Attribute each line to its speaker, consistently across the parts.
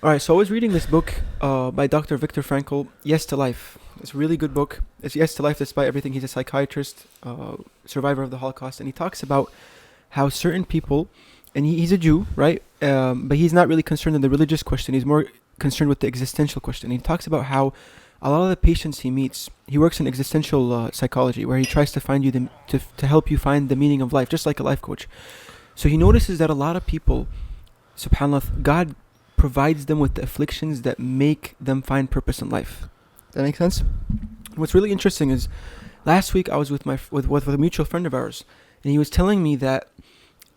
Speaker 1: All right, so I was reading this book by Dr. Viktor Frankl, Yes to Life. It's a really good book. It's Yes to Life despite everything. He's a psychiatrist, survivor of the Holocaust, and he talks about how certain people, and he's a Jew, right? But he's not really concerned in the religious question. He's more concerned with the existential question. He talks about how a lot of the patients he meets, he works in existential psychology, where he tries to find you to help you find the meaning of life, just like a life coach. So he notices that a lot of people, subhanallah, God provides them with the afflictions that make them find purpose in life. That makes sense? What's really interesting is last week I was with a mutual friend of ours, and he was telling me that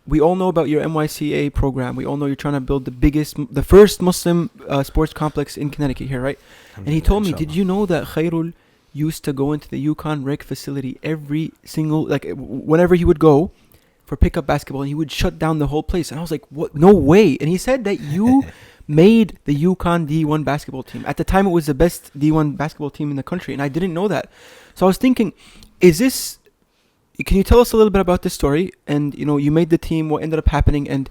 Speaker 1: we all know about your MYCA program. We all know you're trying to build the first Muslim sports complex in Connecticut here, right? And he told me, did you know that Khairul used to go into the UConn rec facility every single, whenever he would go for pickup basketball, and he would shut down the whole place? And I was like, what? No way. And he said that you made the UConn D1 basketball team. At the time, it was the best D1 basketball team in the country, and I didn't know that. So I was thinking, can you tell us a little bit about this story? And, you made the team, what ended up happening, and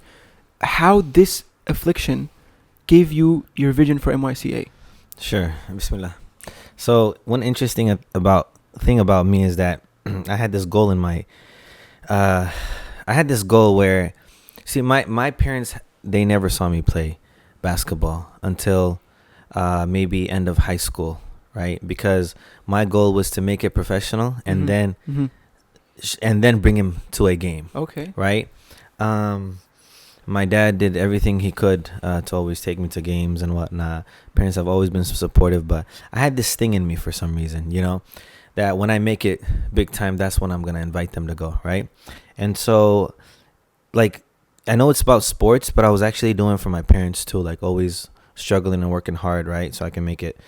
Speaker 1: how this affliction gave you your vision for MYCA.
Speaker 2: Sure. Bismillah. So one interesting thing about me is that I had this goal where, see, my parents, they never saw me play basketball until maybe end of high school, right? Because my goal was to make it professional and then bring him to a game.
Speaker 1: Okay.
Speaker 2: Right? My dad did everything he could to always take me to games and whatnot. Parents have always been so supportive, but I had this thing in me for some reason, that when I make it big time, that's when I'm going to invite them to go, right? And so, I know it's about sports, but I was actually doing it for my parents too, always struggling and working hard, right? So I can make it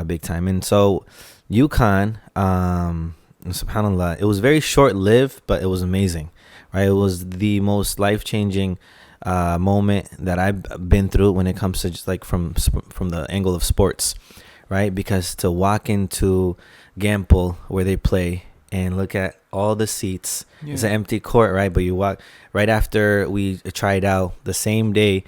Speaker 2: big time. And so UConn, subhanAllah, it was very short-lived, but it was amazing, right? It was the most life-changing moment that I've been through when it comes to just from the angle of sports, right? Because to walk into Gamble where they play and look at all the seats, it's an empty court, right? But you walk right after we tried out the same day.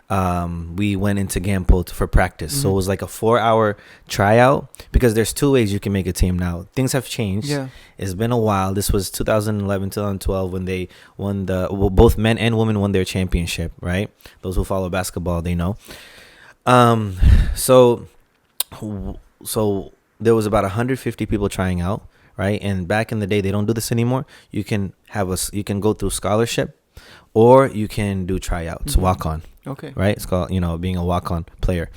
Speaker 2: We went into Gamble for practice. So it was like a 4-hour tryout, because there's two ways you can make a team now. Things have changed.
Speaker 1: Yeah.
Speaker 2: It's been a while. This was 2011, 2012 when they won both men and women won their championship, right? Those who follow basketball, they know. So there was about 150 people trying out, right? And back in the day, they don't do this anymore. You can go through scholarship, or you can do tryouts, walk on.
Speaker 1: Okay.
Speaker 2: Right? It's called, being a walk-on player.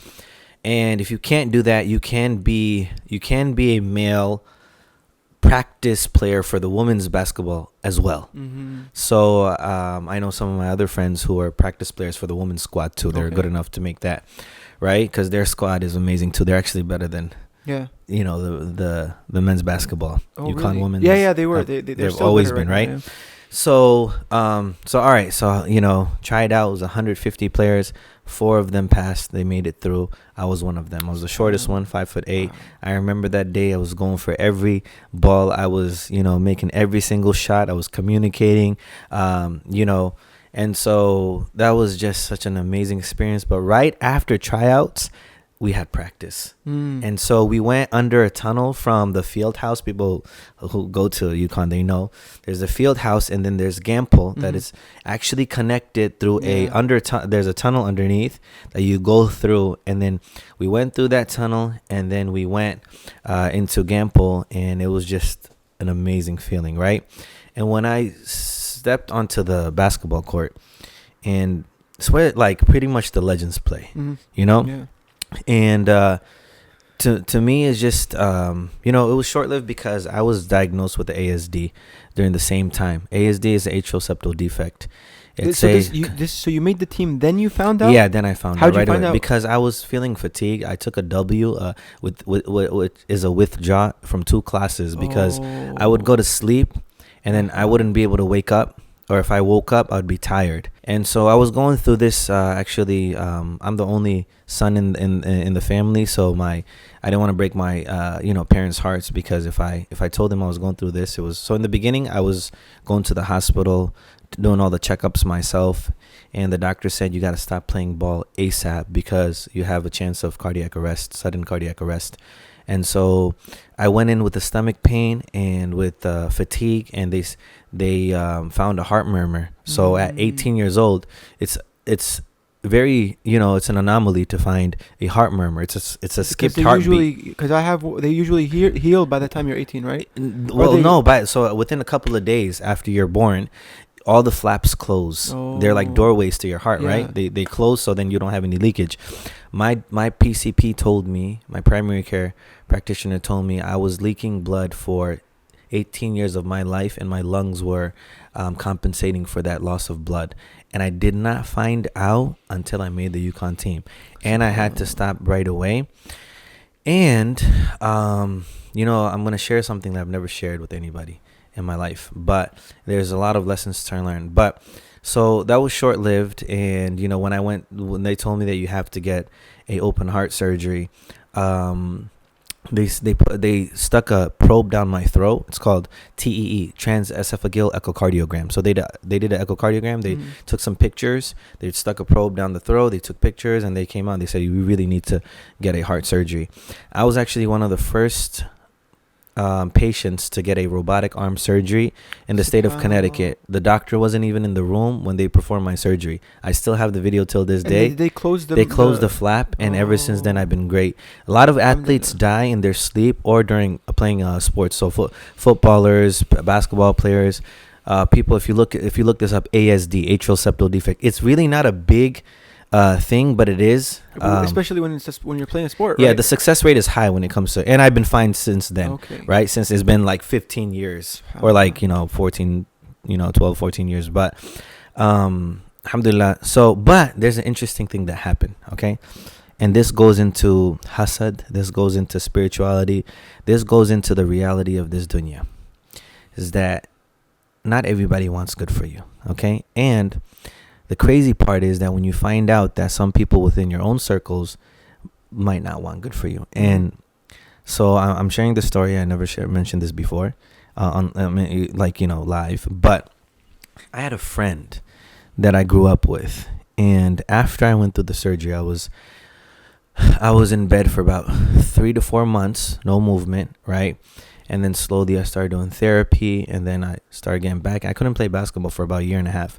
Speaker 2: And if you can't do that, you can be a male practice player for the women's basketball as well. So I know some of my other friends who are practice players for the women's squad too. They're good enough to make that, right? Because their squad is amazing too. They're actually better than the men's basketball. UConn
Speaker 1: really?
Speaker 2: women.
Speaker 1: Yeah, they were. They've
Speaker 2: always been, right? Yeah. So all right. So, tried out. It was 150 players. 4 of them passed. They made it through. I was one of them. I was the shortest one, 5'8". Wow. I remember that day. I was going for every ball. I was, making every single shot. I was communicating, and so that was just such an amazing experience. But right after tryouts, we had practice. And so we went under a tunnel from the field house. People who go to UConn, they know there's a field house, and then there's Gamble that is actually connected through there's a tunnel underneath that you go through. And then we went through that tunnel, and then we went into Gamble, and it was just an amazing feeling, right? And when I stepped onto the basketball court, and it's where pretty much the legends play,
Speaker 1: Yeah.
Speaker 2: And to me, it's just, it was short-lived because I was diagnosed with the ASD during the same time. ASD is an atrial septal defect.
Speaker 1: So you made the team, then you found out?
Speaker 2: Yeah, then I found out.
Speaker 1: How'd you find out?
Speaker 2: Because I was feeling fatigue. I took a W, with is a withdraw from 2 classes, because I would go to sleep, and then I wouldn't be able to wake up, or if I woke up, I would be tired. And so I was going through this. Actually, I'm the only son in the family, so I didn't want to break my parents' hearts, because if I told them I was going through this, it was so. In the beginning, I was going to the hospital, doing all the checkups myself, and the doctor said you got to stop playing ball ASAP because you have a chance of cardiac arrest, sudden cardiac arrest. And so I went in with a stomach pain and with fatigue, and they found a heart murmur. So at 18 years old, it's very, it's an anomaly to find a heart murmur. It's a skipped heartbeat.
Speaker 1: Because they usually heal by the time you're 18, right?
Speaker 2: Well, no, so within a couple of days after you're born, all the flaps close. They're like doorways to your heart, right? They close, so then you don't have any leakage. My PCP told me, my primary care practitioner told me, I was leaking blood for 18 years of my life, and my lungs were compensating for that loss of blood. And I did not find out until I made the UConn team, and I had to stop right away. And I'm gonna share something that I've never shared with anybody in my life, but there's a lot of lessons to learn. But so that was short-lived, and when they told me that you have to get a open heart surgery, they stuck a probe down my throat. It's called TEE, transesophageal echocardiogram. So they did an echocardiogram. They took some pictures. They stuck a probe down the throat. They took pictures, and they came out. They said you really need to get a heart surgery. I was actually one of the first patients to get a robotic arm surgery in the state of Connecticut. The doctor wasn't even in the room when they performed my surgery. I still have the video till this day.
Speaker 1: They closed
Speaker 2: the flap, and ever since then I've been great. A lot of athletes die in their sleep or during playing sports. So footballers, basketball players, people. If you look this up, ASD, atrial septal defect. It's really not a big thing, but it is,
Speaker 1: especially when you're playing a sport, right?
Speaker 2: Yeah, the success rate is high when it comes to, and I've been fine since then, right? Since it's been like 15 years or like 14, 12, 14 years, but alhamdulillah. So, but there's an interesting thing that happened, okay? And this goes into hasad, this goes into spirituality, this goes into the reality of this dunya, is that not everybody wants good for you, okay? And the crazy part is that when you find out that some people within your own circles might not want good for you. And so I'm sharing this story. I never mentioned this before live. But I had a friend that I grew up with. And after I went through the surgery, I was in bed for about 3 to 4 months, no movement, right? And then slowly I started doing therapy, and then I started getting back. I couldn't play basketball for about a year and a half.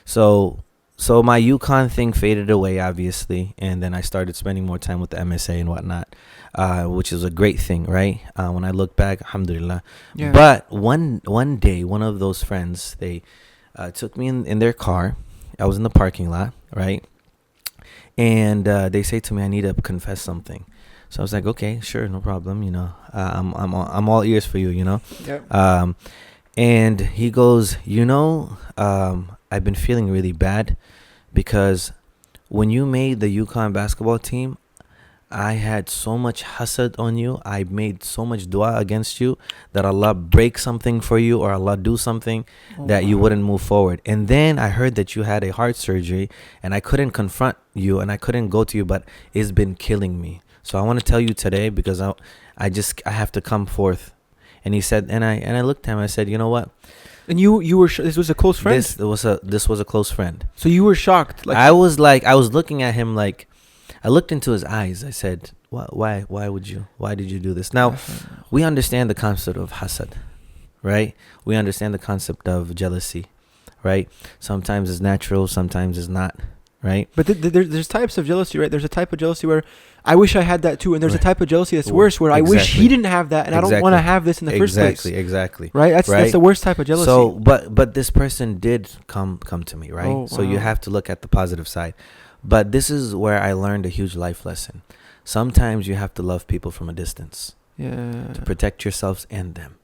Speaker 2: So my UConn thing faded away, obviously, and then I started spending more time with the MSA and whatnot, which is a great thing, right? When I look back, alhamdulillah. Yeah. But one day, one of those friends, they took me in their car. I was in the parking lot, right? And they say to me, I need to confess something. So I was like, okay, sure, no problem. I'm all ears for you. Yep. And he goes, I've been feeling really bad because when you made the UConn basketball team, I had so much hasad on you. I made so much dua against you that Allah break something for you or Allah do something that you wouldn't move forward. And then I heard that you had a heart surgery, and I couldn't confront you and I couldn't go to you, but it's been killing me. So I want to tell you today because I have to come forth. And he said, and I looked at him, I said, you know what?
Speaker 1: And you were this was a close friend?
Speaker 2: This was a close friend.
Speaker 1: So you were shocked?
Speaker 2: I was looking at him like, I looked into his eyes. I said, why did you do this? Now, we understand the concept of hasad, right? We understand the concept of jealousy, right? Sometimes it's natural, sometimes it's not, right?
Speaker 1: But there's types of jealousy, right? There's a type of jealousy where I wish I had that too, and there's a type of jealousy that's worse, where I wish he didn't have that, and I don't want to have this in the first place.
Speaker 2: Exactly.
Speaker 1: Right? That's the worst type of jealousy.
Speaker 2: So, but this person did come to me, right? Oh, so you have to look at the positive side. But this is where I learned a huge life lesson. Sometimes you have to love people from a distance. Yeah. To protect yourselves and them.